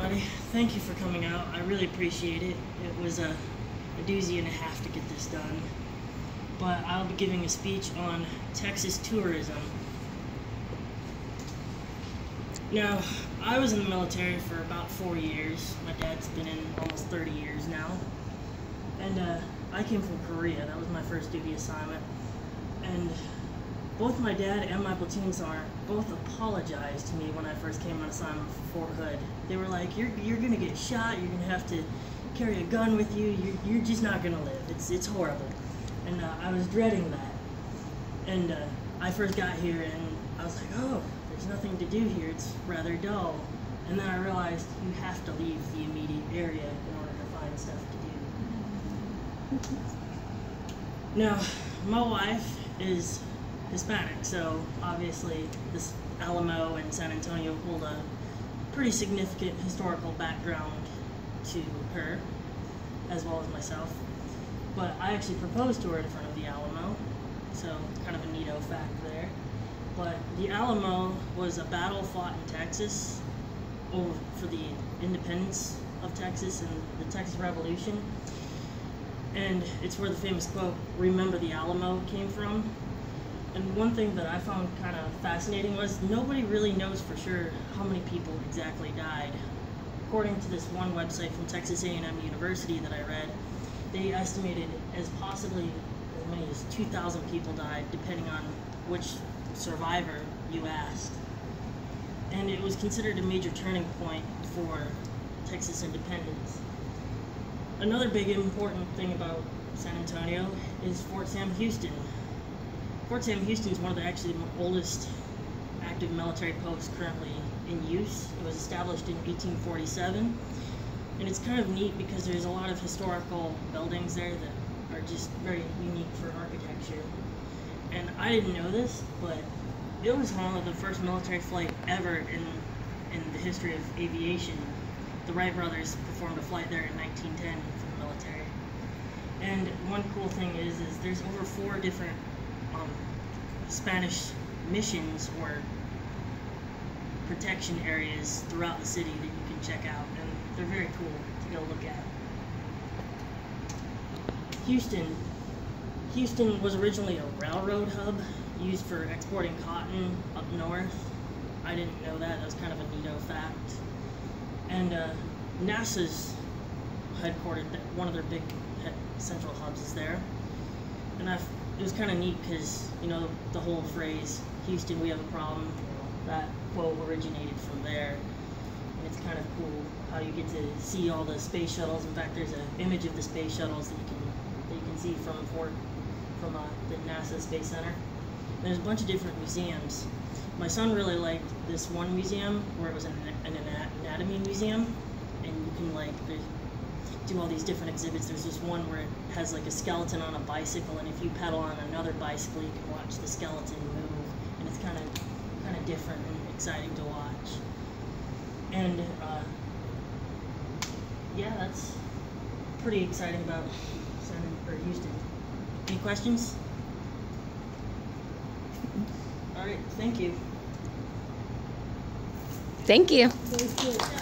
everybody. Thank you for coming out. I really appreciate it. It was a doozy and a half to get this done. But I'll be giving a speech on Texas tourism. Now, I was in the military for about 4 years. My dad's been in almost 30 years now. And I came from Korea. That was my first duty assignment. And both my dad and my platoon sergeant both apologized to me when I first came on assignment for Fort Hood. They were like, you're gonna get shot, you're gonna have to carry a gun with you, you're just not gonna live. It's horrible. And I was dreading that. And I first got here and I was like, oh, there's nothing to do here, it's rather dull. And then I realized you have to leave the immediate area in order to find stuff to do. Now, my wife is Hispanic, so obviously this Alamo and San Antonio hold a pretty significant historical background to her, as well as myself. But I actually proposed to her in front of the Alamo, so kind of a neato fact there. But the Alamo was a battle fought in Texas for the independence of Texas and the Texas Revolution. And it's where the famous quote, "Remember the Alamo," came from. And one thing that I found kind of fascinating was nobody really knows for sure how many people exactly died. According to this one website from Texas A&M University that I read, they estimated as possibly as many as 2,000 people died, depending on which survivor you asked. And it was considered a major turning point for Texas independence. Another big important thing about San Antonio is Fort Sam Houston. Fort Sam Houston is one of the actually oldest active military posts currently in use. It was established in 1847, and it's kind of neat because there's a lot of historical buildings there that are just very unique for architecture. And I didn't know this, but it was one of the first military flight ever in the history of aviation. The Wright brothers performed a flight there in 1910 for the military. And one cool thing is there's over 4 different Spanish missions or protection areas throughout the city that you can check out, and they're very cool to go look at. Houston was originally a railroad hub used for exporting cotton up north. I didn't know that. That was kind of a neato fact. And NASA's headquartered, one of their big central hubs is there. And it was kind of neat because, you know, the whole phrase, "Houston, we have a problem," that quote originated from there. And it's kind of cool how you get to see all the space shuttles. In fact, there's an image of the space shuttles that you can see from the NASA Space Center. And there's a bunch of different museums. My son really liked this one museum where it was an anatomy museum, and you can do all these different exhibits. There's this one where it has like a skeleton on a bicycle, and if you pedal on another bicycle, you can watch the skeleton move, and it's kind of different and exciting to watch. And yeah, that's pretty exciting about Houston. Any questions? All right, thank you. Thank you. Very cool.